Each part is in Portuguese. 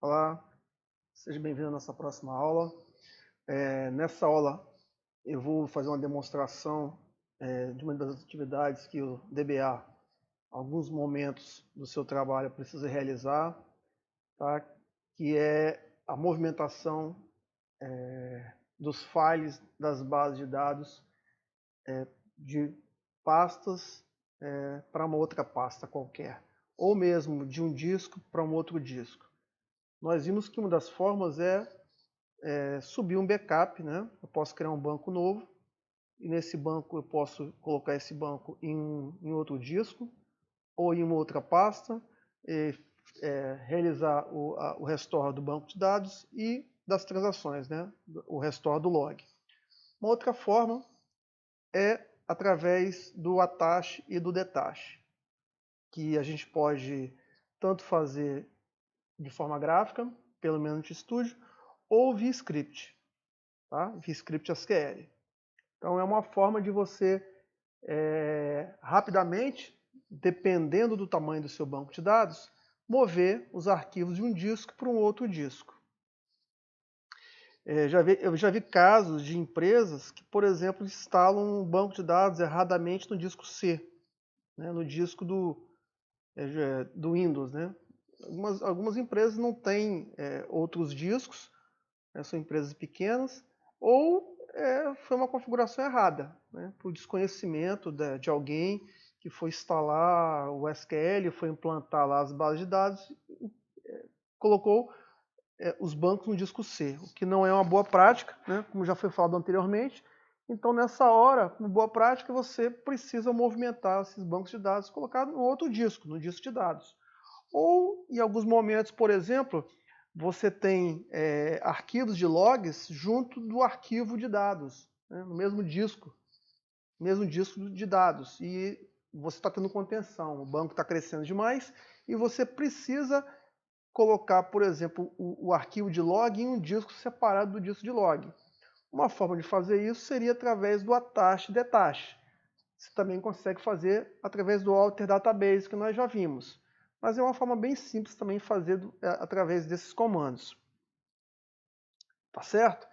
Olá, seja bem-vindo à nossa próxima aula. Nessa aula eu vou fazer uma demonstração de uma das atividades que o DBA, alguns momentos do seu trabalho, precisa realizar, tá? Que é a movimentação dos files das bases de dados de pastas para uma outra pasta qualquer, ou mesmo de um disco para um outro disco. Nós vimos que uma das formas é subir um backup, né? Eu posso criar um banco novo e nesse banco eu posso colocar esse banco em outro disco ou em uma outra pasta, e, realizar o restore do banco de dados e das transações, né? O restore do log. Uma outra forma é através do attach e do detach, que a gente pode tanto fazer de forma gráfica, pelo Manage Studio, ou via script, tá? Via script SQL. Então é uma forma de você rapidamente, dependendo do tamanho do seu banco de dados, mover os arquivos de um disco para um outro disco. Eu já vi casos de empresas que, por exemplo, instalam um banco de dados erradamente no disco C, né, no disco do Windows. Né? Algumas empresas não têm outros discos, são empresas pequenas, ou foi uma configuração errada, né, por desconhecimento de alguém que foi instalar o SQL, foi implantar lá as bases de dados, colocou os bancos no disco C, o que não é uma boa prática, né, como já foi falado anteriormente. Então, nessa hora, uma boa prática, você precisa movimentar esses bancos de dados, colocar no outro disco, no disco de dados. Ou, em alguns momentos, por exemplo, você tem arquivos de logs junto do arquivo de dados, né, no mesmo disco de dados. E você está tendo contenção, o banco está crescendo demais e você precisa colocar, por exemplo, o arquivo de log em um disco separado do disco de log. Uma forma de fazer isso seria através do attach e detach. Você também consegue fazer através do alter database, que nós já vimos. Mas é uma forma bem simples também fazer através desses comandos. Tá certo?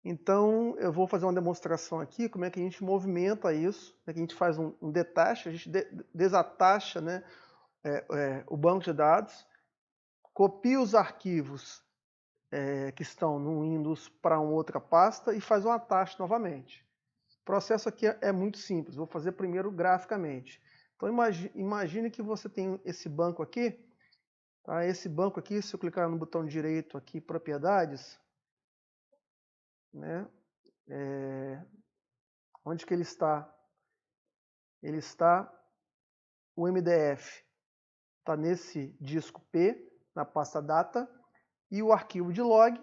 Então, eu vou fazer uma demonstração aqui, como é que a gente movimenta isso, como é que a gente faz um detach, a gente desatacha, né, o banco de dados, copia os arquivos que estão no Windows para uma outra pasta e faz um attach novamente. O processo aqui é muito simples, vou fazer primeiro graficamente. Então, imagine que você tem esse banco aqui, tá? Esse banco aqui, se eu clicar no botão direito aqui, propriedades, né, onde que ele está? Ele está, o MDF está nesse disco P, na pasta data, e o arquivo de log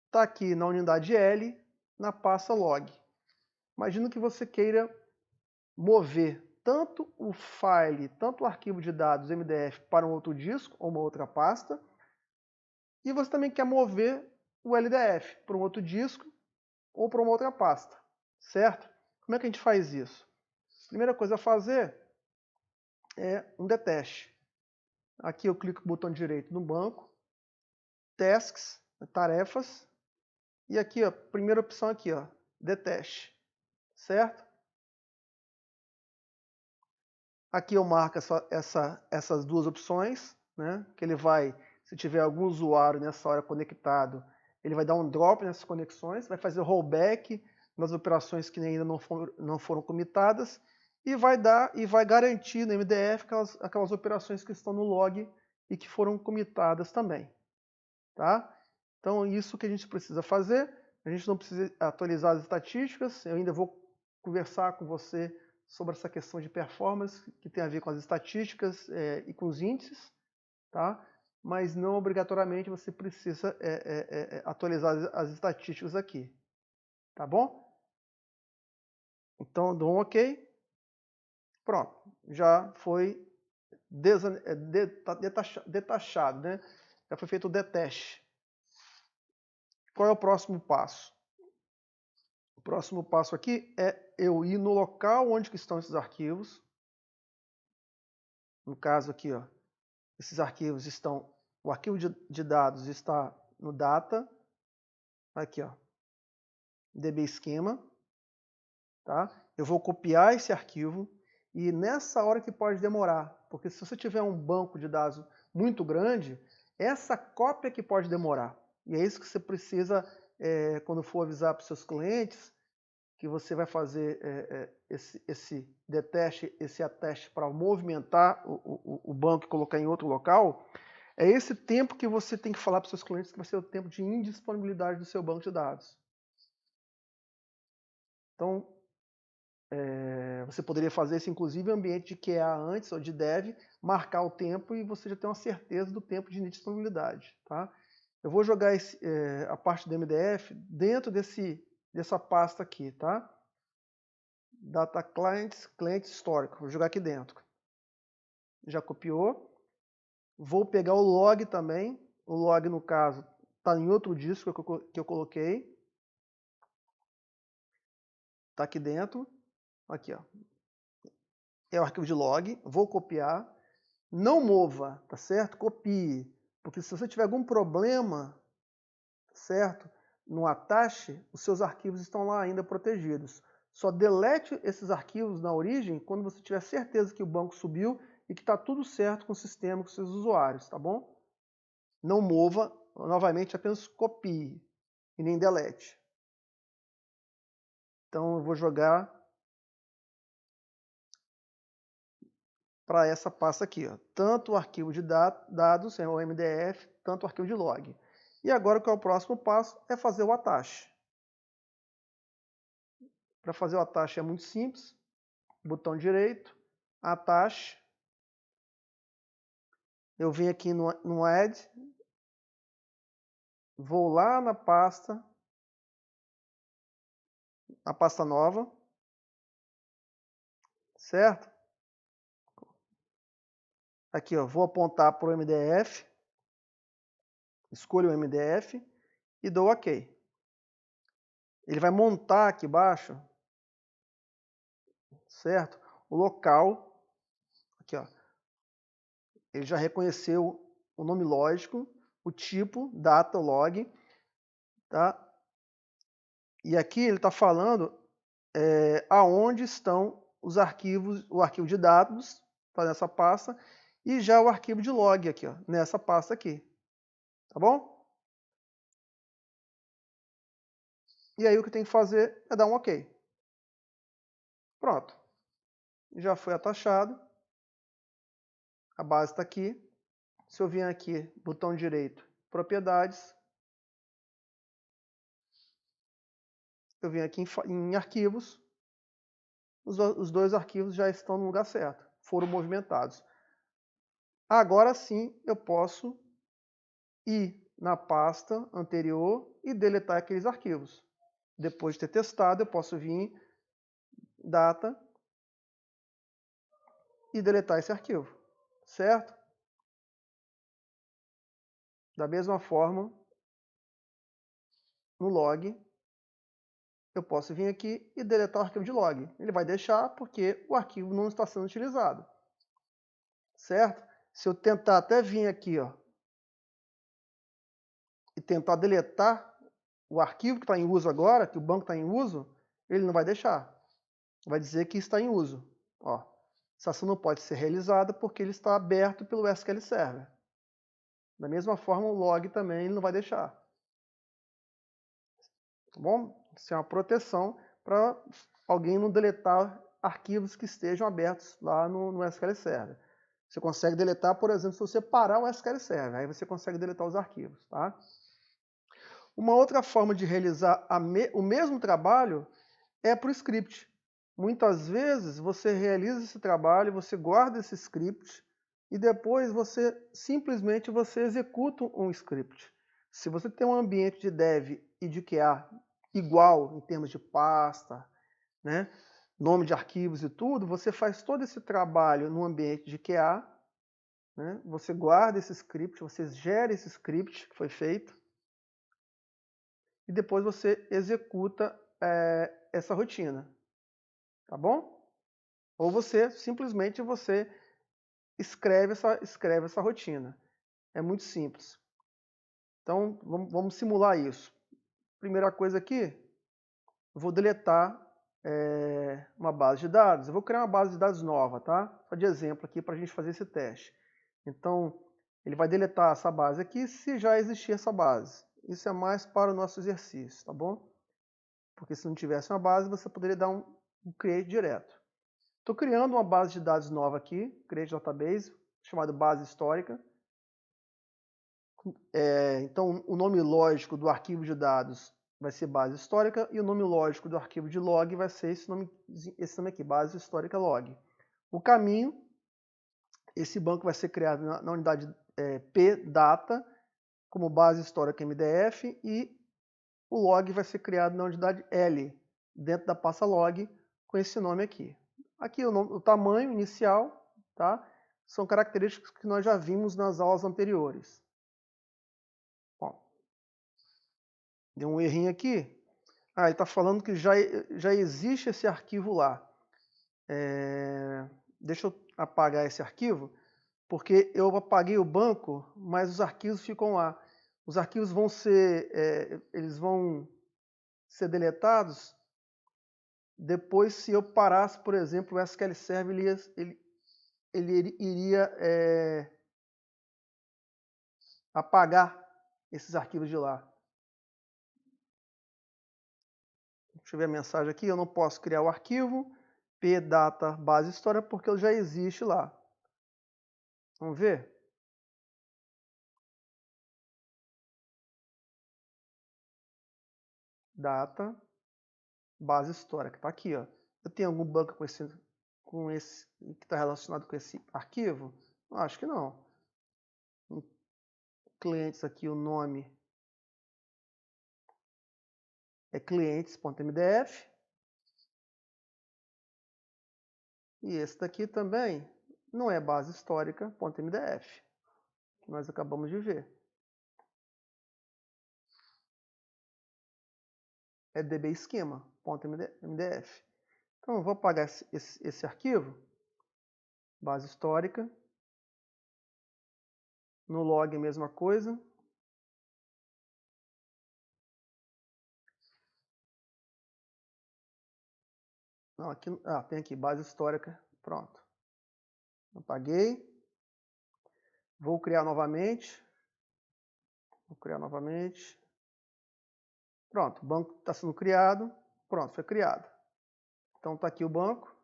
está aqui na unidade L, na pasta log. Imagina que você queira mover tanto o file, tanto o arquivo de dados MDF para um outro disco ou uma outra pasta, e você também quer mover o LDF para um outro disco ou para uma outra pasta, certo? Como é que a gente faz isso? A primeira coisa a fazer é um detach. Aqui eu clico no botão direito no banco, tasks, tarefas, e aqui, ó, primeira opção aqui, ó, detach, certo? Aqui eu marco essas duas opções, né? Que ele vai, se tiver algum usuário nessa hora conectado, ele vai dar um drop nessas conexões, vai fazer rollback nas operações que ainda não foram comitadas e vai garantir no MDF aquelas operações que estão no log e que foram comitadas também, tá? Então isso que a gente precisa fazer. A gente não precisa atualizar as estatísticas. Eu ainda vou conversar com você sobre essa questão de performance, que tem a ver com as estatísticas e com os índices, tá? Mas não obrigatoriamente você precisa atualizar as estatísticas aqui, tá bom? Então, dou um OK. Pronto, já foi detachado, né? Já foi feito o detach. Qual é o próximo passo? O próximo passo aqui é eu ir no local onde que estão esses arquivos. No caso aqui, ó, esses arquivos estão O arquivo de dados está no data, aqui, ó, DB esquema, tá? Eu vou copiar esse arquivo e nessa hora que pode demorar, porque se você tiver um banco de dados muito grande, essa cópia que pode demorar. E é isso que você precisa, quando for avisar para os seus clientes, que você vai fazer esse deteste, esse ateste para movimentar o banco e colocar em outro local, é esse tempo que você tem que falar para os seus clientes que vai ser o tempo de indisponibilidade do seu banco de dados. Então, você poderia fazer isso, inclusive, em ambiente de QA antes ou de dev, marcar o tempo e você já tem uma certeza do tempo de indisponibilidade. Tá? Eu vou jogar a parte do MDF dentro dessa pasta aqui, tá? Data Clients, cliente histórico. Vou jogar aqui dentro. Já copiou. Vou pegar o log também. O log, no caso, está em outro disco que eu coloquei. Está aqui dentro. Aqui, ó. É o arquivo de log. Vou copiar. Não mova, tá certo? Copie. Porque se você tiver algum problema, certo? No Atache, os seus arquivos estão lá ainda protegidos. Só delete esses arquivos na origem quando você tiver certeza que o banco subiu e que está tudo certo com o sistema, com os seus usuários, tá bom? Não mova, novamente apenas copie e nem delete. Então eu vou jogar para essa pasta aqui, ó. Tanto o arquivo de dados, o MDF, tanto o arquivo de log. E agora que é o próximo passo é fazer o Atache. Para fazer o Atache é muito simples. Botão direito, Atache. Eu venho aqui no Add, vou lá na pasta nova, certo? Aqui, ó, vou apontar para o MDF, escolho o MDF e dou OK. Ele vai montar aqui embaixo, certo? O local, aqui, ó, ele já reconheceu o nome lógico, o tipo, data, log, tá? E aqui ele está falando aonde estão os arquivos, o arquivo de dados, está nessa pasta, e já o arquivo de log aqui, ó, nessa pasta aqui. Tá bom? E aí o que tem que fazer é dar um OK. Pronto. Já foi atachado. A base está aqui. Se eu vier aqui, botão direito, propriedades. Eu venho aqui em arquivos. Os dois arquivos já estão no lugar certo. Foram movimentados. Agora sim eu posso ir na pasta anterior e deletar aqueles arquivos. Depois de ter testado, eu posso vir data e deletar esse arquivo. Certo? Da mesma forma, no log, eu posso vir aqui e deletar o arquivo de log. Ele vai deixar porque o arquivo não está sendo utilizado. Certo? Se eu tentar até vir aqui, ó, e tentar deletar o arquivo que está em uso agora, que o banco está em uso, ele não vai deixar. Vai dizer que está em uso. Ó, essa ação não pode ser realizada porque ele está aberto pelo SQL Server. Da mesma forma, o log também ele não vai deixar. Tá bom? Isso é uma proteção para alguém não deletar arquivos que estejam abertos lá no SQL Server. Você consegue deletar, por exemplo, se você parar o SQL Server, aí você consegue deletar os arquivos. Tá? Uma outra forma de realizar o mesmo trabalho é para o script. Muitas vezes você realiza esse trabalho, você guarda esse script e depois você simplesmente executa um script. Se você tem um ambiente de dev e de QA igual em termos de pasta, né, nome de arquivos e tudo, você faz todo esse trabalho no ambiente de QA, né, você guarda esse script, você gera esse script que foi feito e depois você executa essa rotina. Tá bom? Ou você simplesmente escreve essa rotina. É muito simples. Então, vamos simular isso. Primeira coisa aqui, eu vou deletar uma base de dados. Eu vou criar uma base de dados nova, tá? Só de exemplo aqui para a gente fazer esse teste. Então, ele vai deletar essa base aqui se já existir essa base. Isso é mais para o nosso exercício, tá bom? Porque se não tivesse uma base, você poderia dar um create direto. Estou criando uma base de dados nova aqui, create database, chamada base histórica. Então, o nome lógico do arquivo de dados vai ser base histórica e o nome lógico do arquivo de log vai ser esse nome aqui, base histórica log. O caminho, esse banco vai ser criado na unidade pdata como base histórica MDF e o log vai ser criado na unidade L dentro da pasta log com esse nome aqui. Aqui o tamanho inicial, tá? São características que nós já vimos nas aulas anteriores. Bom, deu um errinho aqui. Ele está falando que já existe esse arquivo lá. Deixa eu apagar esse arquivo, porque eu apaguei o banco, mas os arquivos ficam lá. Os arquivos vão ser, eles vão ser deletados depois se eu parasse, por exemplo, o SQL Server, ele iria apagar esses arquivos de lá. Deixa eu ver a mensagem aqui. Eu não posso criar o arquivo pdata base história porque ele já existe lá. Vamos ver? Data base histórica. Está aqui, ó. Eu tenho algum banco com esse que está relacionado com esse arquivo? Acho que não. Clientes aqui, o nome é clientes.mdf. E esse daqui também não é base histórica.mdf, que nós acabamos de ver. É dbschema.mdf. Então eu vou apagar esse arquivo, base histórica. No log a mesma coisa. Não, aqui, tem aqui, base histórica, pronto. Apaguei. Vou criar novamente. Pronto, o banco está sendo criado. Pronto, foi criado. Então está aqui o banco.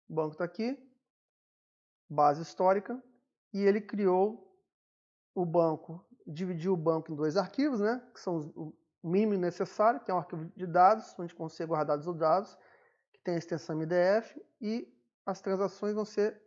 O banco está aqui. Base histórica. E ele criou o banco, dividiu o banco em dois arquivos, né? Que são o mínimo necessário, que é um arquivo de dados, onde consigo guardar os dados, que tem a extensão MDF, e as transações vão ser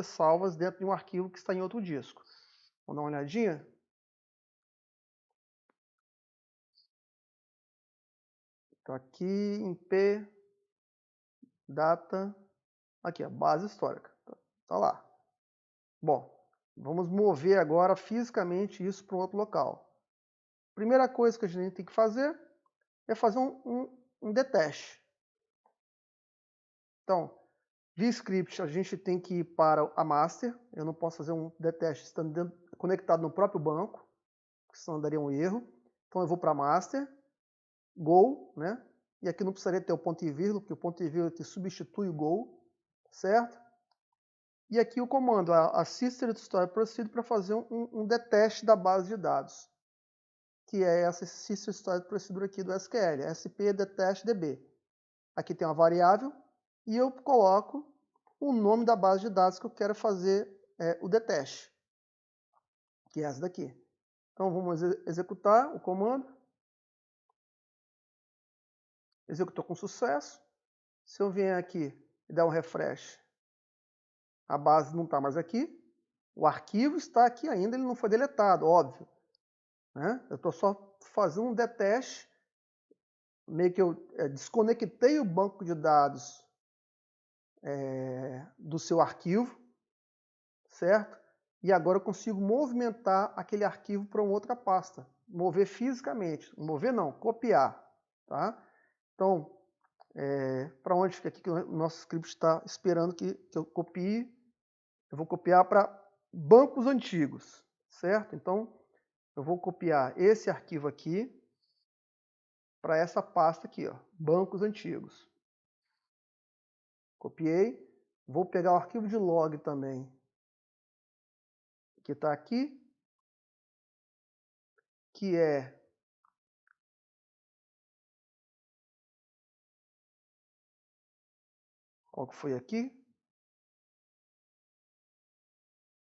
salvas dentro de um arquivo que está em outro disco. Vamos dar uma olhadinha? Então aqui em P, data, aqui a base histórica, tá lá. Bom, vamos mover agora fisicamente isso para um outro local. Primeira coisa que a gente tem que fazer é fazer um detach. Então, via script a gente tem que ir para a master. Eu não posso fazer um detach estando conectado no próprio banco, senão daria um erro. Então eu vou para a master, go, né? E aqui não precisaria ter o ponto e vírgula, porque o ponto e vírgula aqui substitui o go, certo? E aqui o comando, a sister story procedure, para fazer um detach da base de dados, que é essa sister story procedure aqui do SQL, sp detach db. Aqui tem uma variável e eu coloco o nome da base de dados que eu quero fazer o detach, que é essa daqui. Então vamos executar o comando. Executou com sucesso. Se eu vier aqui e der um refresh, a base não está mais aqui. O arquivo está aqui ainda, ele não foi deletado, óbvio. Né? Eu estou só fazendo um detach, meio que eu desconectei o banco de dados do seu arquivo, certo? E agora eu consigo movimentar aquele arquivo para uma outra pasta. Mover fisicamente. Mover não, copiar. Tá? Então, para onde fica aqui que o nosso script está esperando que eu copie? Eu vou copiar para bancos antigos, certo? Então, eu vou copiar esse arquivo aqui para essa pasta aqui, ó, bancos antigos. Copiei. Vou pegar o arquivo de log também, que está aqui, que é qual que foi aqui?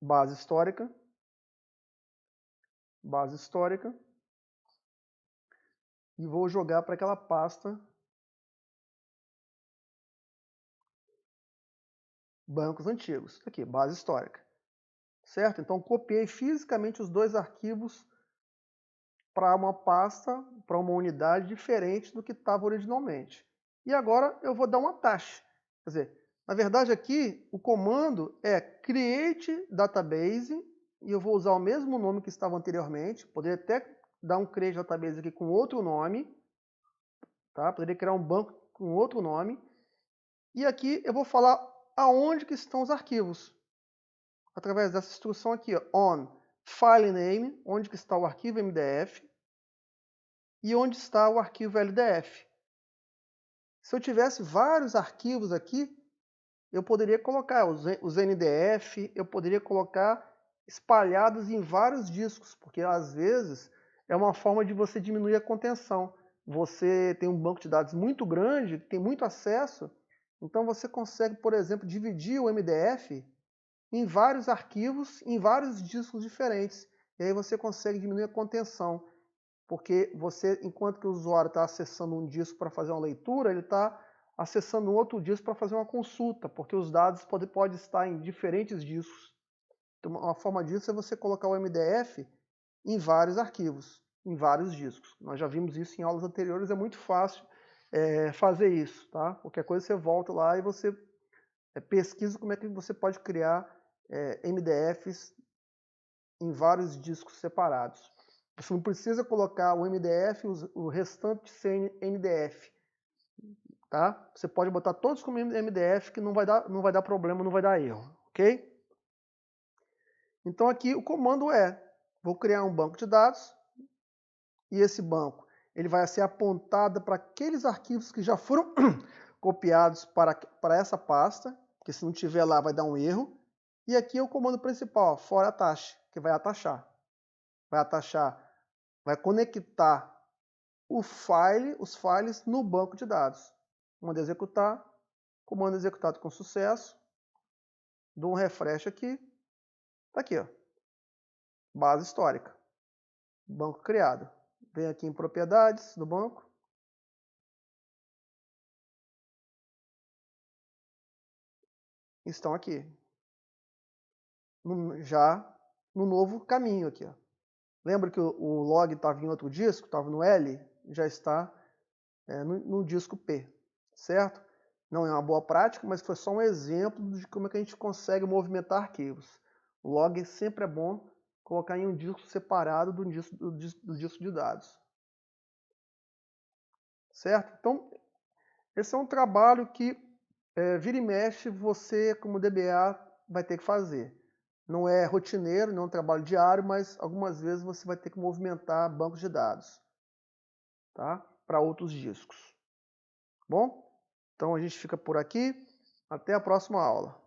Base histórica. Base histórica. E vou jogar para aquela pasta bancos antigos. Aqui, base histórica. Certo? Então, copiei fisicamente os dois arquivos para uma pasta, para uma unidade diferente do que estava originalmente. E agora eu vou dar uma taxa. Quer dizer, na verdade aqui o comando é create database e eu vou usar o mesmo nome que estava anteriormente. Poderia até dar um create database aqui com outro nome, tá? Poderia criar um banco com outro nome. E aqui eu vou falar aonde que estão os arquivos. Através dessa instrução aqui, ó, on file name, onde que está o arquivo MDF e onde está o arquivo LDF. Se eu tivesse vários arquivos aqui, eu poderia colocar os NDF, eu poderia colocar espalhados em vários discos, porque às vezes é uma forma de você diminuir a contenção. Você tem um banco de dados muito grande, tem muito acesso, então você consegue, por exemplo, dividir o MDF em vários arquivos, em vários discos diferentes. E aí você consegue diminuir a contenção, porque você, enquanto que o usuário está acessando um disco para fazer uma leitura, ele está acessando um outro disco para fazer uma consulta, porque os dados podem estar em diferentes discos. Então, uma forma disso é você colocar o MDF em vários arquivos, em vários discos. Nós já vimos isso em aulas anteriores, é muito fácil fazer isso, tá? Qualquer coisa você volta lá e você pesquisa como é que você pode criar MDFs em vários discos separados. Você não precisa colocar o MDF e o restante sem NDF. Tá? Você pode botar todos como MDF que não vai dar problema, não vai dar erro. Ok? Então aqui o comando é, vou criar um banco de dados e esse banco ele vai ser apontado para aqueles arquivos que já foram copiados para essa pasta, porque se não tiver lá vai dar um erro. E aqui é o comando principal, for attach, que vai atachar. Vai atachar, vai conectar os files no banco de dados. Comando executar, comando executado com sucesso. Dou um refresh aqui. Tá aqui, ó. Base histórica. Banco criado. Venho aqui em propriedades do banco. Estão aqui. Já no novo caminho aqui, ó. Lembra que o log estava em outro disco, estava no L? Já está no disco P, certo? Não é uma boa prática, mas foi só um exemplo de como é que a gente consegue movimentar arquivos. O log sempre é bom colocar em um disco separado do disco de dados. Certo? Então, esse é um trabalho que vira e mexe você, como DBA, vai ter que fazer. Não é rotineiro, não é um trabalho diário, mas algumas vezes você vai ter que movimentar bancos de dados, tá? Para outros discos. Bom? Então a gente fica por aqui. Até a próxima aula.